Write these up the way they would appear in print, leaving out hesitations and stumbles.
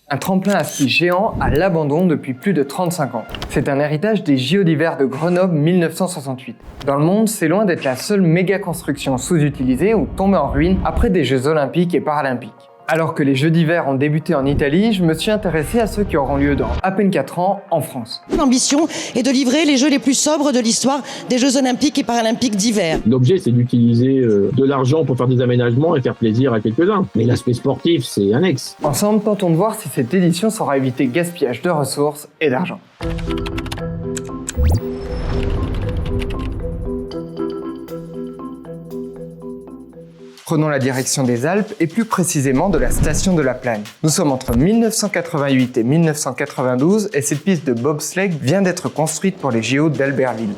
Un tremplin à ski géant à l'abandon depuis plus de 35 ans. C'est un héritage des JO d'hiver de Grenoble 1968. Dans le monde, c'est loin d'être la seule méga construction sous-utilisée ou tombée en ruine après des Jeux Olympiques et Paralympiques. Alors que les Jeux d'hiver ont débuté en Italie, je me suis intéressé à ceux qui auront lieu dans à peine 4 ans en France. L'ambition est de livrer les Jeux les plus sobres de l'histoire des Jeux Olympiques et Paralympiques d'hiver. L'objet, c'est d'utiliser de l'argent pour faire des aménagements et faire plaisir à quelques-uns. Mais l'aspect sportif, c'est annexe. Ensemble, tentons de voir si cette édition saura éviter gaspillage de ressources et d'argent. Prenons la direction des Alpes et plus précisément de la station de la Plagne. Nous sommes entre 1988 et 1992 et cette piste de bobsleigh vient d'être construite pour les JO d'Albertville.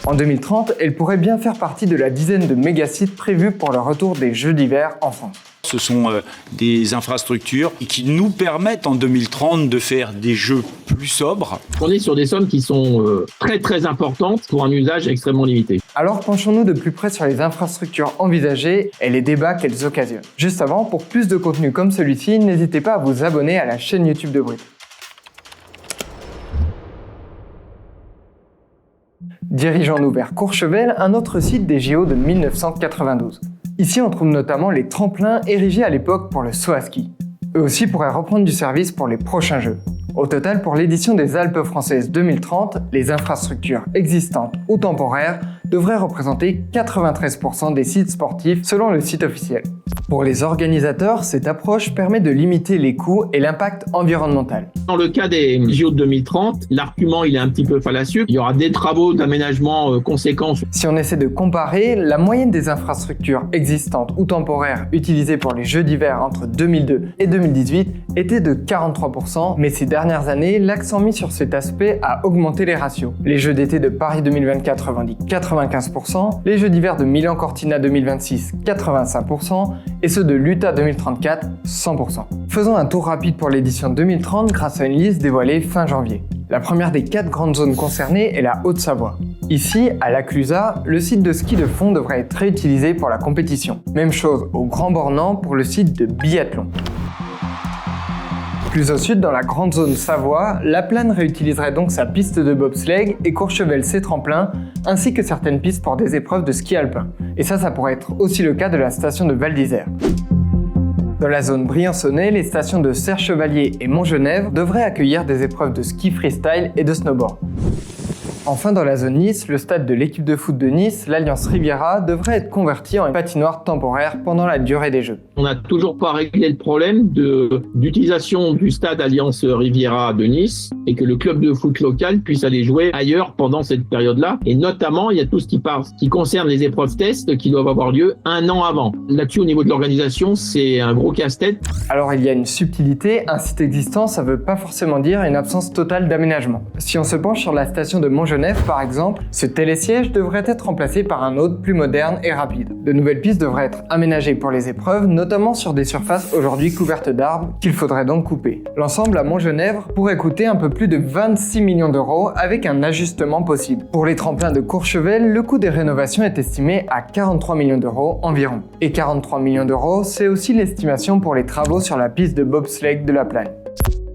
En 2030, elle pourrait bien faire partie de la dizaine de mégasites prévus pour le retour des Jeux d'hiver en France. Ce sont des infrastructures qui nous permettent en 2030 de faire des jeux plus sobres. On est sur des sommes qui sont très très importantes pour un usage extrêmement limité. Alors penchons-nous de plus près sur les infrastructures envisagées et les débats qu'elles occasionnent. Juste avant, pour plus de contenu comme celui-ci, n'hésitez pas à vous abonner à la chaîne YouTube de Brut. Dirigeons-nous vers Courchevel, un autre site des JO de 1992. Ici, on trouve notamment les tremplins érigés à l'époque pour le saut à ski. Eux aussi pourraient reprendre du service pour les prochains Jeux. Au total, pour l'édition des Alpes françaises 2030, les infrastructures existantes ou temporaires devraient représenter 93% des sites sportifs selon le site officiel. Pour les organisateurs, cette approche permet de limiter les coûts et l'impact environnemental. Dans le cas des JO de 2030, l'argument il est un petit peu fallacieux. Il y aura des travaux d'aménagement conséquents. Si on essaie de comparer, la moyenne des infrastructures existantes ou temporaires utilisées pour les Jeux d'hiver entre 2002 et 2018 était de 43%, mais ces dernières années, l'accent mis sur cet aspect a augmenté les ratios. Les Jeux d'été de Paris 2024 revendiquent 95%, les Jeux d'hiver de Milan-Cortina 2026 85%, et ceux de l'Utah 2034 100%. Faisons un tour rapide pour l'édition 2030 grâce à une liste dévoilée fin janvier. La première des 4 grandes zones concernées est la Haute-Savoie. Ici, à La Clusaz, le site de ski de fond devrait être réutilisé pour la compétition. Même chose au Grand Bornand pour le site de biathlon. Plus au sud, dans la grande zone Savoie, La Plagne réutiliserait donc sa piste de bobsleigh et Courchevel ses tremplins, ainsi que certaines pistes pour des épreuves de ski alpin. Et ça pourrait être aussi le cas de la station de Val d'Isère. Dans la zone briançonnais, les stations de Serre-Chevalier et Montgenèvre devraient accueillir des épreuves de ski freestyle et de snowboard. Enfin, dans la zone Nice, le stade de l'équipe de foot de Nice, l'Alliance Riviera, devrait être converti en patinoire temporaire pendant la durée des Jeux. On n'a toujours pas réglé le problème d'utilisation du stade Alliance Riviera de Nice et que le club de foot local puisse aller jouer ailleurs pendant cette période-là. Et notamment, il y a tout ce qui concerne les épreuves tests qui doivent avoir lieu un an avant. Là-dessus, au niveau de l'organisation, c'est un gros casse-tête. Alors, il y a une subtilité. Un site existant, ça ne veut pas forcément dire une absence totale d'aménagement. Si on se penche sur la station de Montgenèvre, par exemple, ce télésiège devrait être remplacé par un autre plus moderne et rapide. De nouvelles pistes devraient être aménagées pour les épreuves, notamment sur des surfaces aujourd'hui couvertes d'arbres qu'il faudrait donc couper. L'ensemble à Montgenèvre pourrait coûter un peu plus de 26 millions d'euros avec un ajustement possible. Pour les tremplins de Courchevel, le coût des rénovations est estimé à 43 millions d'euros environ. Et 43 millions d'euros, c'est aussi l'estimation pour les travaux sur la piste de bobsleigh de La Plagne.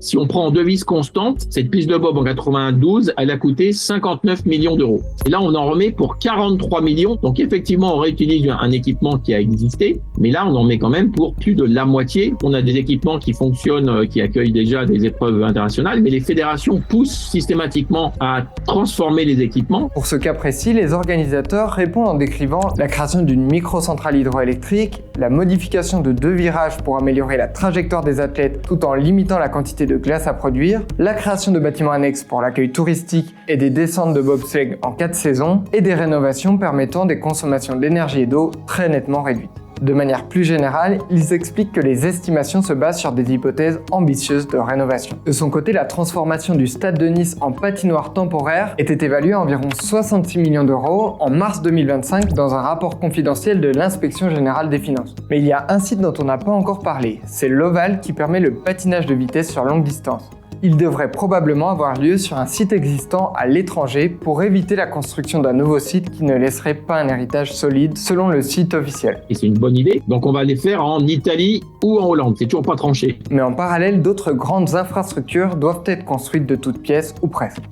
Si on prend en devise constante, cette piste de bob en 92, elle a coûté 59 millions d'euros. Et là, on en remet pour 43 millions. Donc effectivement, on réutilise un équipement qui a existé, mais là, on en met quand même pour plus de la moitié. On a des équipements qui fonctionnent, qui accueillent déjà des épreuves internationales, mais les fédérations poussent systématiquement à transformer les équipements. Pour ce cas précis, les organisateurs répondent en décrivant la création d'une microcentrale hydroélectrique, la modification de 2 virages pour améliorer la trajectoire des athlètes tout en limitant la quantité de glace à produire, la création de bâtiments annexes pour l'accueil touristique et des descentes de bobsleigh en 4 saisons, et des rénovations permettant des consommations d'énergie et d'eau très nettement réduites. De manière plus générale, ils expliquent que les estimations se basent sur des hypothèses ambitieuses de rénovation. De son côté, la transformation du stade de Nice en patinoire temporaire était évaluée à environ 66 millions d'euros en mars 2025 dans un rapport confidentiel de l'Inspection Générale des Finances. Mais il y a un site dont on n'a pas encore parlé, c'est l'Oval qui permet le patinage de vitesse sur longue distance. Il devrait probablement avoir lieu sur un site existant à l'étranger pour éviter la construction d'un nouveau site qui ne laisserait pas un héritage solide selon le site officiel. Et c'est une bonne idée. Donc on va les faire en Italie ou en Hollande. C'est toujours pas tranché. Mais en parallèle, d'autres grandes infrastructures doivent être construites de toutes pièces ou presque.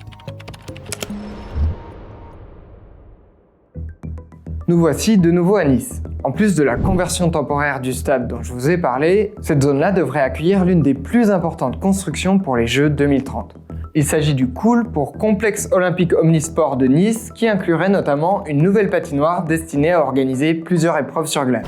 Nous voici de nouveau à Nice. En plus de la conversion temporaire du stade dont je vous ai parlé, cette zone-là devrait accueillir l'une des plus importantes constructions pour les Jeux 2030. Il s'agit du COOL pour Complexe Olympique Omnisport de Nice, qui inclurait notamment une nouvelle patinoire destinée à organiser plusieurs épreuves sur glace.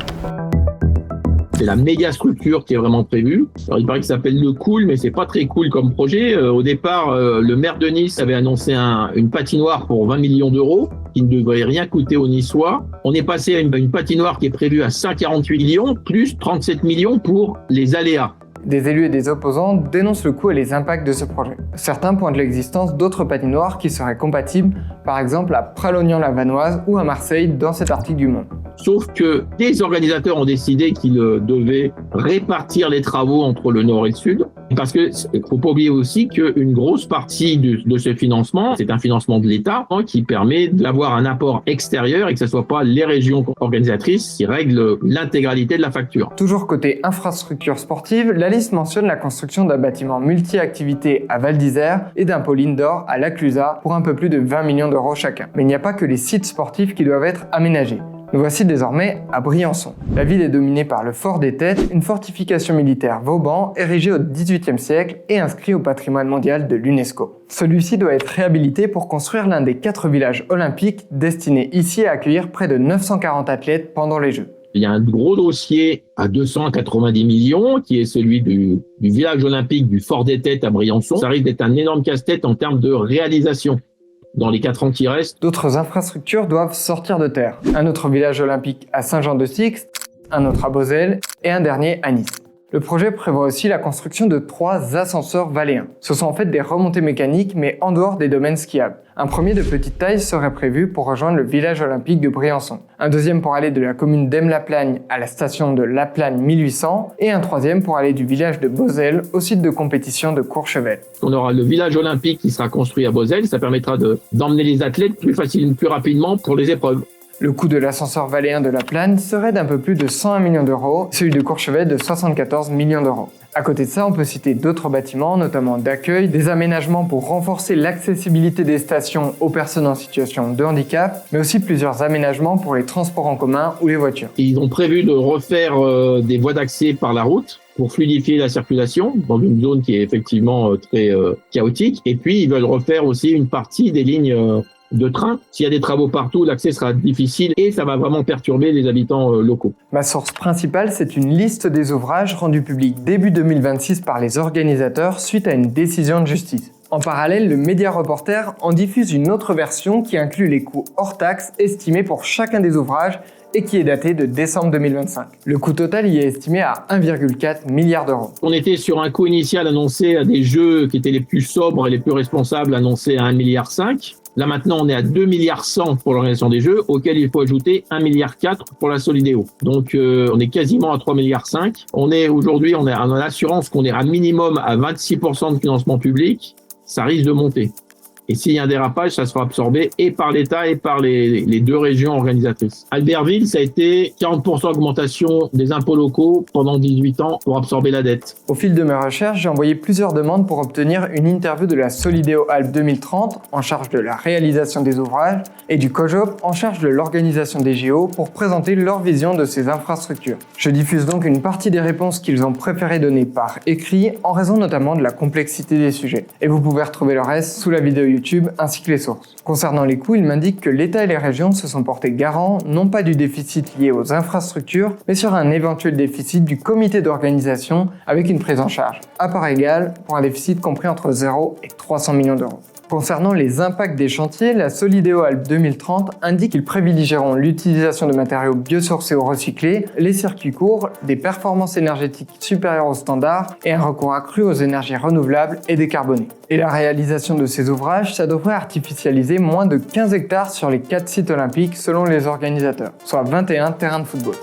C'est la méga structure qui est vraiment prévue. Alors, il paraît que ça s'appelle le COOL, mais c'est pas très cool comme projet. Au départ, le maire de Nice avait annoncé une patinoire pour 20 millions d'euros, qui ne devrait rien coûter aux Niçois. On est passé à une patinoire qui est prévue à 148 millions, plus 37 millions pour les aléas. Des élus et des opposants dénoncent le coût et les impacts de ce projet. Certains pointent l'existence d'autres patinoires qui seraient compatibles, par exemple à Pralognan-la-Vanoise ou à Marseille dans cet article du Monde. Sauf que les organisateurs ont décidé qu'ils devaient répartir les travaux entre le nord et le sud. Parce que faut pas oublier aussi qu'une grosse partie de ce financement, c'est un financement de l'État qui permet d'avoir un apport extérieur et que ce soit pas les régions organisatrices qui règlent l'intégralité de la facture. Toujours côté infrastructure sportive, la liste mentionne la construction d'un bâtiment multi-activités à Val d'Isère et d'un pôle indoor à La Clusaz pour un peu plus de 20 millions d'euros chacun. Mais il n'y a pas que les sites sportifs qui doivent être aménagés. Nous voici désormais à Briançon. La ville est dominée par le Fort des Têtes, une fortification militaire Vauban érigée au XVIIIe siècle et inscrit au patrimoine mondial de l'UNESCO. Celui-ci doit être réhabilité pour construire l'un des 4 villages olympiques destinés ici à accueillir près de 940 athlètes pendant les Jeux. Il y a un gros dossier à 290 millions qui est celui du village olympique du Fort des Têtes à Briançon. Ça risque d'être un énorme casse-tête en termes de réalisation. Dans les 4 ans qui restent, d'autres infrastructures doivent sortir de terre. Un autre village olympique à Saint-Jean-de-Sixte, un autre à Beauzelle et un dernier à Nice. Le projet prévoit aussi la construction de 3 ascenseurs valléens. Ce sont en fait des remontées mécaniques mais en dehors des domaines skiables. Un premier de petite taille serait prévu pour rejoindre le village olympique de Briançon. Un deuxième pour aller de la commune d'Aime-la-Plagne à la station de La Plagne 1800 et un troisième pour aller du village de Beauzelle au site de compétition de Courchevel. On aura le village olympique qui sera construit à Beauzelle. Ça permettra d'emmener les athlètes plus rapidement pour les épreuves. Le coût de l'ascenseur valléen de La Plagne serait d'un peu plus de 101 millions d'euros, celui de Courchevel de 74 millions d'euros. À côté de ça, on peut citer d'autres bâtiments, notamment d'accueil, des aménagements pour renforcer l'accessibilité des stations aux personnes en situation de handicap, mais aussi plusieurs aménagements pour les transports en commun ou les voitures. Ils ont prévu de refaire des voies d'accès par la route pour fluidifier la circulation dans une zone qui est effectivement très chaotique. Et puis, ils veulent refaire aussi une partie des lignes de train. S'il y a des travaux partout, l'accès sera difficile et ça va vraiment perturber les habitants locaux. Ma source principale, c'est une liste des ouvrages rendus publics début 2026 par les organisateurs suite à une décision de justice. En parallèle, le Média Reporter en diffuse une autre version qui inclut les coûts hors taxes estimés pour chacun des ouvrages et qui est daté de décembre 2025. Le coût total y est estimé à 1,4 milliard d'euros. On était sur un coût initial annoncé à des jeux qui étaient les plus sobres et les plus responsables, annoncé à 1,5 milliard. Là maintenant, on est à 2,1 milliards pour l'organisation des Jeux, auquel il faut ajouter 1,4 milliard pour la Solidéo. Donc on est quasiment à 3,5 milliards. Aujourd'hui, on a l'assurance qu'on est à minimum à 26% de financement public. Ça risque de monter. Et s'il y a un dérapage, ça sera absorbé et par l'État et par les 2 régions organisatrices. Albertville, ça a été 40% augmentation des impôts locaux pendant 18 ans pour absorber la dette. Au fil de mes recherches, j'ai envoyé plusieurs demandes pour obtenir une interview de la Solidéo Alpes 2030 en charge de la réalisation des ouvrages et du COJOP en charge de l'organisation des JO pour présenter leur vision de ces infrastructures. Je diffuse donc une partie des réponses qu'ils ont préféré donner par écrit en raison notamment de la complexité des sujets. Et vous pouvez retrouver le reste sous la vidéo YouTube ainsi que les sources. Concernant les coûts, il m'indique que l'État et les régions se sont portés garants non pas du déficit lié aux infrastructures, mais sur un éventuel déficit du comité d'organisation avec une prise en charge à part égale pour un déficit compris entre 0 et 300 millions d'euros. Concernant les impacts des chantiers, la Solidéo Alpes 2030 indique qu'ils privilégieront l'utilisation de matériaux biosourcés ou recyclés, les circuits courts, des performances énergétiques supérieures aux standards et un recours accru aux énergies renouvelables et décarbonées. Et la réalisation de ces ouvrages, ça devrait artificialiser moins de 15 hectares sur les 4 sites olympiques selon les organisateurs, soit 21 terrains de football.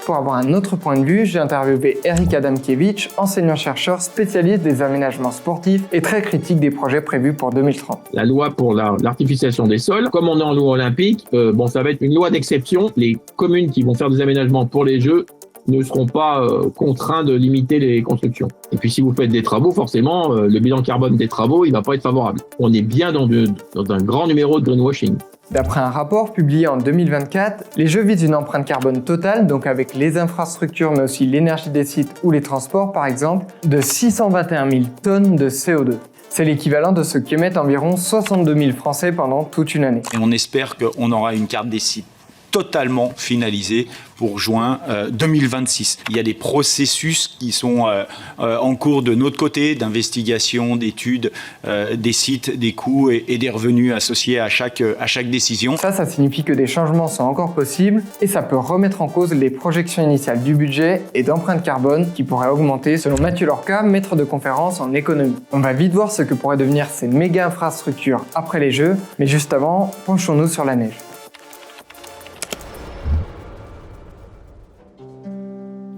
Pour avoir un autre point de vue, j'ai interviewé Eric Adamkiewicz, enseignant-chercheur spécialiste des aménagements sportifs et très critique des projets prévus pour 2030. La loi pour l'artificialisation des sols, comme on est en loi olympique, ça va être une loi d'exception. Les communes qui vont faire des aménagements pour les Jeux ne seront pas contraints de limiter les constructions. Et puis si vous faites des travaux, forcément, le bilan carbone des travaux, il va pas être favorable. On est bien dans un grand numéro de greenwashing. D'après un rapport publié en 2024, les Jeux visent une empreinte carbone totale, donc avec les infrastructures mais aussi l'énergie des sites ou les transports par exemple, de 621 000 tonnes de CO2. C'est l'équivalent de ce qu'émettent environ 62 000 Français pendant toute une année. Et on espère qu'on aura une carte des sites totalement finalisée pour juin 2026. Il y a des processus qui sont en cours de notre côté, d'investigation, d'études des sites, des coûts et des revenus associés à chaque décision. Ça signifie que des changements sont encore possibles et ça peut remettre en cause les projections initiales du budget et d'empreinte carbone qui pourraient augmenter selon Mathieu Lorca, maître de conférence en économie. On va vite voir ce que pourraient devenir ces méga infrastructures après les Jeux, mais juste avant, penchons-nous sur la neige.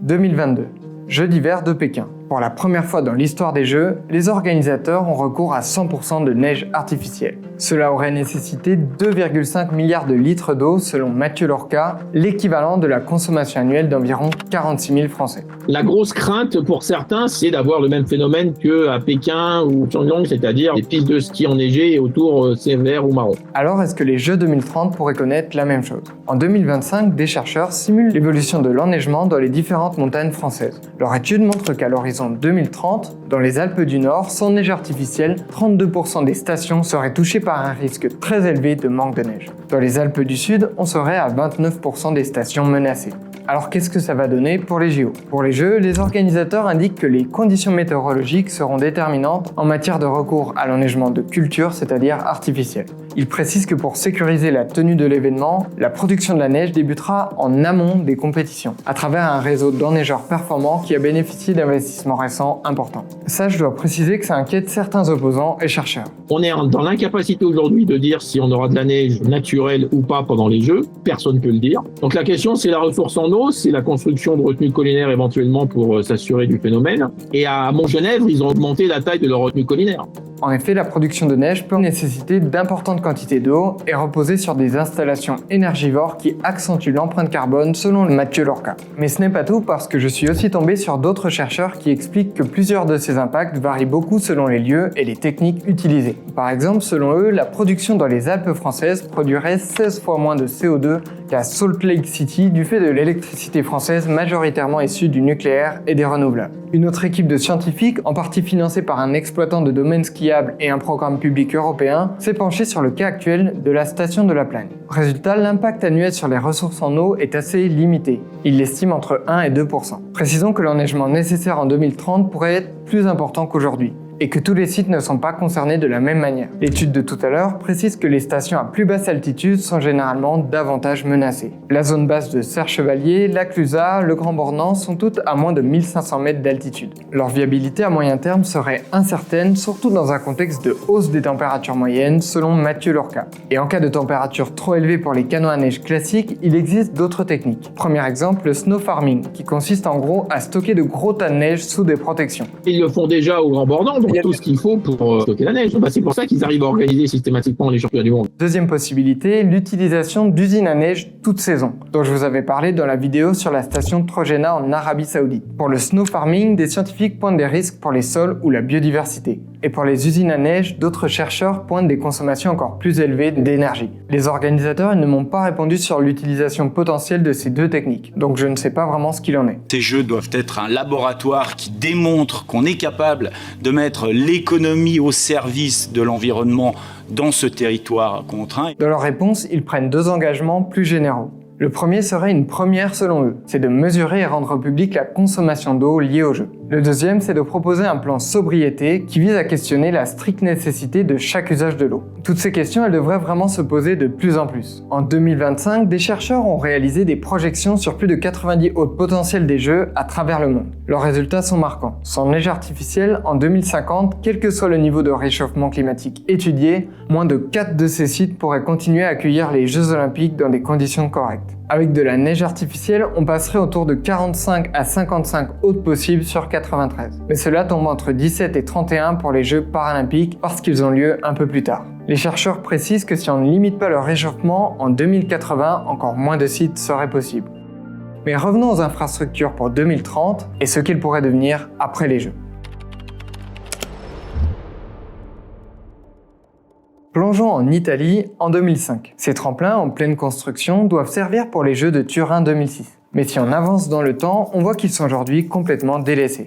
2022, Jeux d'hiver de Pékin. Pour la première fois dans l'histoire des Jeux, les organisateurs ont recours à 100% de neige artificielle. Cela aurait nécessité 2,5 milliards de litres d'eau selon Mathieu Lorca, l'équivalent de la consommation annuelle d'environ 46 000 Français. La grosse crainte pour certains, c'est d'avoir le même phénomène qu'à Pékin ou Pyongyang, c'est-à-dire des pistes de ski enneigées et autour c'est vert ou marron. Alors est-ce que les Jeux 2030 pourraient connaître la même chose? En 2025, des chercheurs simulent l'évolution de l'enneigement dans les différentes montagnes françaises. Leur étude montre qu'à l'horizon 2030, dans les Alpes du Nord, sans neige artificielle, 32% des stations seraient touchées par un risque très élevé de manque de neige. Dans les Alpes du Sud, on serait à 29% des stations menacées. Alors qu'est-ce que ça va donner pour les JO? Pour les Jeux, les organisateurs indiquent que les conditions météorologiques seront déterminantes en matière de recours à l'enneigement de culture, c'est-à-dire artificiel. Ils précisent que pour sécuriser la tenue de l'événement, la production de la neige débutera en amont des compétitions, à travers un réseau d'enneigeurs performants qui a bénéficié d'investissements récents importants. Ça, je dois préciser que ça inquiète certains opposants et chercheurs. On est dans l'incapacité aujourd'hui de dire si on aura de la neige naturelle ou pas pendant les Jeux. Personne ne peut le dire. Donc la question, c'est la ressource en eau, c'est la construction de retenues collinaires éventuellement pour s'assurer du phénomène. Et à Montgenèvre, ils ont augmenté la taille de leur retenue collinaire. En effet, la production de neige peut nécessiter d'importantes quantités d'eau et reposer sur des installations énergivores qui accentuent l'empreinte carbone selon Mathieu Lorca. Mais ce n'est pas tout parce que je suis aussi tombé sur d'autres chercheurs qui expliquent que plusieurs de ces impacts varient beaucoup selon les lieux et les techniques utilisées. Par exemple, selon eux, la production dans les Alpes françaises produirait 16 fois moins de CO2 qu'à Salt Lake City du fait de l'électricité française majoritairement issue du nucléaire et des renouvelables. Une autre équipe de scientifiques, en partie financée par un exploitant de domaine skiable et un programme public européen, s'est penchée sur le cas actuel de la station de la Plagne. Résultat, l'impact annuel sur les ressources en eau est assez limité. Il l'estime entre 1 et 2%. Précisons que l'enneigement nécessaire en 2030 pourrait être plus important qu'aujourd'hui, et que tous les sites ne sont pas concernés de la même manière. L'étude de tout à l'heure précise que les stations à plus basse altitude sont généralement davantage menacées. La zone basse de Serre-Chevalier, la Clusaz, le Grand Bornand sont toutes à moins de 1500 mètres d'altitude. Leur viabilité à moyen terme serait incertaine, surtout dans un contexte de hausse des températures moyennes, selon Mathieu Lorca. Et en cas de température trop élevée pour les canons à neige classiques, il existe d'autres techniques. Premier exemple, le snow farming, qui consiste en gros à stocker de gros tas de neige sous des protections. Ils le font déjà au Grand Bornand. Tout ce qu'il faut pour stocker la neige. C'est pour ça qu'ils arrivent à organiser systématiquement les championnats du monde. Deuxième possibilité, l'utilisation d'usines à neige toute saison, dont je vous avais parlé dans la vidéo sur la station Trojena en Arabie Saoudite. Pour le snow farming, des scientifiques pointent des risques pour les sols ou la biodiversité. Et pour les usines à neige, d'autres chercheurs pointent des consommations encore plus élevées d'énergie. Les organisateurs ne m'ont pas répondu sur l'utilisation potentielle de ces deux techniques, donc je ne sais pas vraiment ce qu'il en est. Ces jeux doivent être un laboratoire qui démontre qu'on est capable de mettre l'économie au service de l'environnement dans ce territoire contraint. Dans leur réponse, ils prennent deux engagements plus généraux. Le premier serait une première selon eux, c'est de mesurer et rendre publique la consommation d'eau liée au jeu. Le deuxième, c'est de proposer un plan sobriété qui vise à questionner la stricte nécessité de chaque usage de l'eau. Toutes ces questions, elles devraient vraiment se poser de plus en plus. En 2025, des chercheurs ont réalisé des projections sur plus de 90 hôtes potentiels des jeux à travers le monde. Leurs résultats sont marquants. Sans neige artificielle, en 2050, quel que soit le niveau de réchauffement climatique étudié, moins de 4 de ces sites pourraient continuer à accueillir les Jeux Olympiques dans des conditions correctes. Avec de la neige artificielle, on passerait autour de 45 à 55 hôtes possibles sur 93. Mais cela tombe entre 17 et 31 pour les Jeux paralympiques parce qu'ils ont lieu un peu plus tard. Les chercheurs précisent que si on ne limite pas le réchauffement, en 2080, encore moins de sites seraient possibles. Mais revenons aux infrastructures pour 2030 et ce qu'ils pourraient devenir après les Jeux. Plongeons en Italie en 2005. Ces tremplins en pleine construction doivent servir pour les Jeux de Turin 2006. Mais si on avance dans le temps, on voit qu'ils sont aujourd'hui complètement délaissés.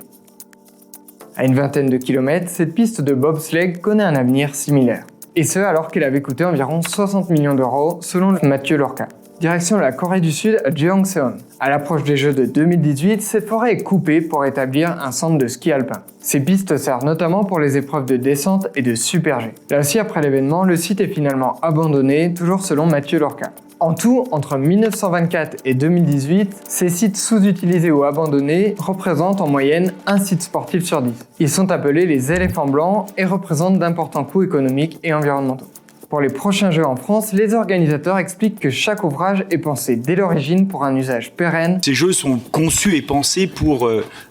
À une vingtaine de kilomètres, cette piste de bobsleigh connaît un avenir similaire. Et ce alors qu'elle avait coûté environ 60 millions d'euros selon Mathieu Lorca. Direction la Corée du Sud à Jeongseon. À l'approche des Jeux de 2018, cette forêt est coupée pour établir un centre de ski alpin. Ces pistes servent notamment pour les épreuves de descente et de super G. Là aussi, après l'événement, le site est finalement abandonné, toujours selon Mathieu Lorca. En tout, entre 1924 et 2018, ces sites sous-utilisés ou abandonnés représentent en moyenne un site sportif sur 10. Ils sont appelés les éléphants blancs et représentent d'importants coûts économiques et environnementaux. Pour les prochains Jeux en France, les organisateurs expliquent que chaque ouvrage est pensé dès l'origine pour un usage pérenne. Ces Jeux sont conçus et pensés pour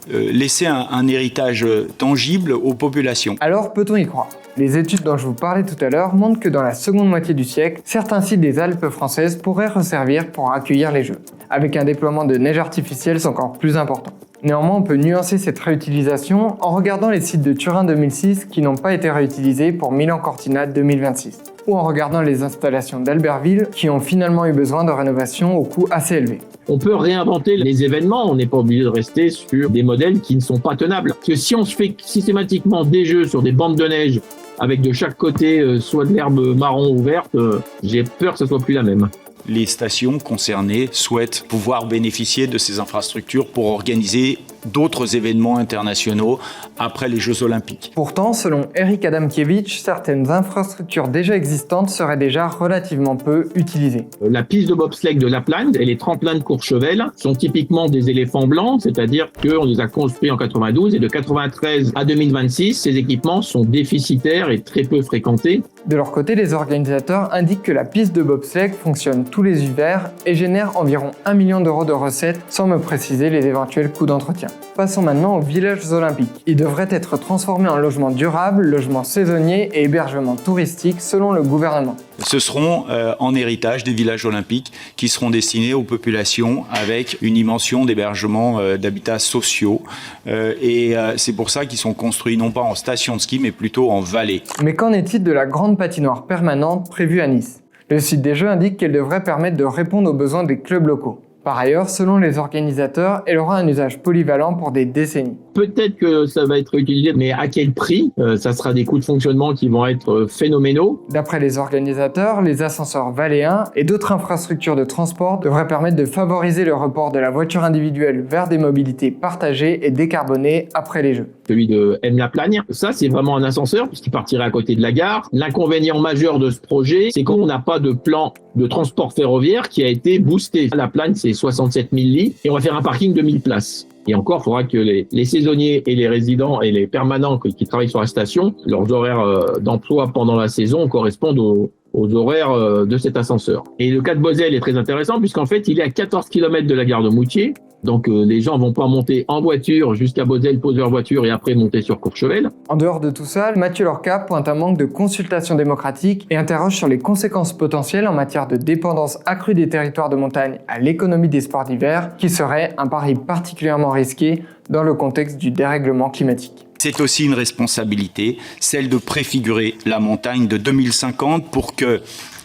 laisser un héritage tangible aux populations. Alors peut-on y croire ? Les études dont je vous parlais tout à l'heure montrent que dans la seconde moitié du siècle, certains sites des Alpes françaises pourraient resservir pour accueillir les Jeux, avec un déploiement de neige artificielle encore plus important. Néanmoins, on peut nuancer cette réutilisation en regardant les sites de Turin 2006 qui n'ont pas été réutilisés pour Milan-Cortina 2026, ou en regardant les installations d'Albertville qui ont finalement eu besoin de rénovation au coût assez élevé. On peut réinventer les événements, on n'est pas obligé de rester sur des modèles qui ne sont pas tenables. Parce que si on se fait systématiquement des jeux sur des bandes de neige avec de chaque côté soit de l'herbe marron ou verte, j'ai peur que ce soit plus la même. Les stations concernées souhaitent pouvoir bénéficier de ces infrastructures pour organiser d'autres événements internationaux après les Jeux Olympiques. Pourtant, selon Eric Adamkiewicz, certaines infrastructures déjà existantes seraient déjà relativement peu utilisées. La piste de bobsleigh de Lapland et les tremplins de Courchevel sont typiquement des éléphants blancs, c'est-à-dire qu'on les a construits en 92 et de 93 à 2026, ces équipements sont déficitaires et très peu fréquentés. De leur côté, les organisateurs indiquent que la piste de bobsleigh fonctionne tous les hivers et génère environ 1 million d'euros de recettes, sans me préciser les éventuels coûts d'entretien. Passons maintenant aux villages olympiques. Ils devraient être transformés en logements durables, logements saisonniers et hébergements touristiques selon le gouvernement. Ce seront en héritage des villages olympiques qui seront destinés aux populations avec une dimension d'hébergement d'habitats sociaux. Et c'est pour ça qu'ils sont construits non pas en station de ski mais plutôt en vallée. Mais qu'en est-il de la grande patinoire permanente prévue à Nice ? Le site des Jeux indique qu'elle devrait permettre de répondre aux besoins des clubs locaux. Par ailleurs, selon les organisateurs, elle aura un usage polyvalent pour des décennies. Peut-être que ça va être utilisé, mais à quel prix ? Ça sera des coûts de fonctionnement qui vont être phénoménaux. D'après les organisateurs, les ascenseurs valléens et d'autres infrastructures de transport devraient permettre de favoriser le report de la voiture individuelle vers des mobilités partagées et décarbonées après les Jeux. Celui de M-La-Plagne, ça c'est vraiment un ascenseur puisqu'il partirait à côté de la gare. L'inconvénient majeur de ce projet, c'est qu'on n'a pas de plan de transport ferroviaire qui a été boosté. La Plagne, c'est 67 000 lits et on va faire un parking de 1000 places. Et encore, il faudra que les saisonniers et les résidents et les permanents qui travaillent sur la station, leurs horaires d'emploi pendant la saison correspondent aux horaires de cet ascenseur. Et le cas de Beauzelle est très intéressant puisqu'en fait, il est à 14 km de la gare de Moutier. Donc les gens vont pas monter en voiture jusqu'à Beauzelle, poser leur voiture et après monter sur Courchevel. En dehors de tout ça, Mathieu Lorca pointe un manque de consultation démocratique et interroge sur les conséquences potentielles en matière de dépendance accrue des territoires de montagne à l'économie des sports d'hiver, qui serait un pari particulièrement risqué dans le contexte du dérèglement climatique. C'est aussi une responsabilité, celle de préfigurer la montagne de 2050 pour que,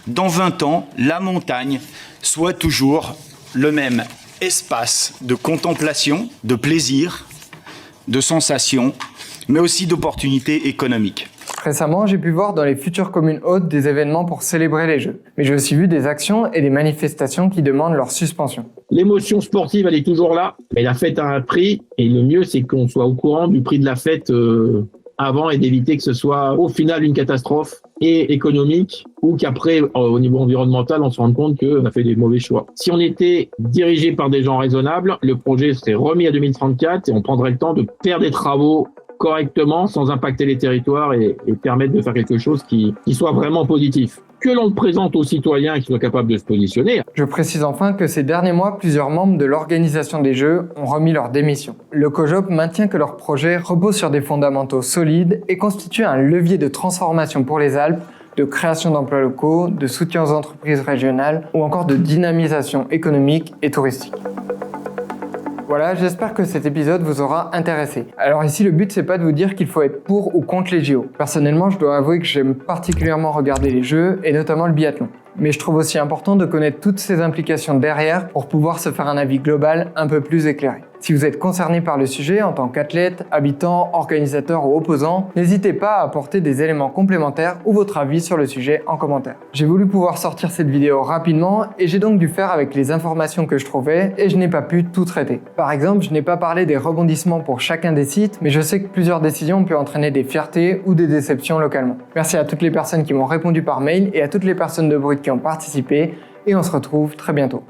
dans 20 ans, la montagne soit toujours le même espace de contemplation, de plaisir, de sensation, mais aussi d'opportunités économiques. Récemment, j'ai pu voir dans les futures communes hautes des événements pour célébrer les Jeux. Mais j'ai aussi vu des actions et des manifestations qui demandent leur suspension. L'émotion sportive, elle est toujours là, mais la fête a un prix, et le mieux, c'est qu'on soit au courant du prix de la fête avant et d'éviter que ce soit au final une catastrophe et économique ou qu'après, au niveau environnemental, on se rende compte qu'on a fait des mauvais choix. Si on était dirigé par des gens raisonnables, le projet serait remis à 2034 et on prendrait le temps de faire des travaux correctement sans impacter les territoires et permettre de faire quelque chose qui soit vraiment positif. Que l'on le présente aux citoyens qui soient capables de se positionner. Je précise enfin que ces derniers mois, plusieurs membres de l'organisation des Jeux ont remis leur démission. Le COJOP maintient que leur projet repose sur des fondamentaux solides et constitue un levier de transformation pour les Alpes, de création d'emplois locaux, de soutien aux entreprises régionales ou encore de dynamisation économique et touristique. Voilà, j'espère que cet épisode vous aura intéressé. Alors ici, le but, c'est pas de vous dire qu'il faut être pour ou contre les JO. Personnellement, je dois avouer que j'aime particulièrement regarder les Jeux, et notamment le biathlon. Mais je trouve aussi important de connaître toutes ces implications derrière pour pouvoir se faire un avis global un peu plus éclairé. Si vous êtes concerné par le sujet en tant qu'athlète, habitant, organisateur ou opposant, n'hésitez pas à apporter des éléments complémentaires ou votre avis sur le sujet en commentaire. J'ai voulu pouvoir sortir cette vidéo rapidement et j'ai donc dû faire avec les informations que je trouvais et je n'ai pas pu tout traiter. Par exemple, je n'ai pas parlé des rebondissements pour chacun des sites, mais je sais que plusieurs décisions peuvent entraîner des fiertés ou des déceptions localement. Merci à toutes les personnes qui m'ont répondu par mail et à toutes les personnes de Brut qui ont participé et on se retrouve très bientôt.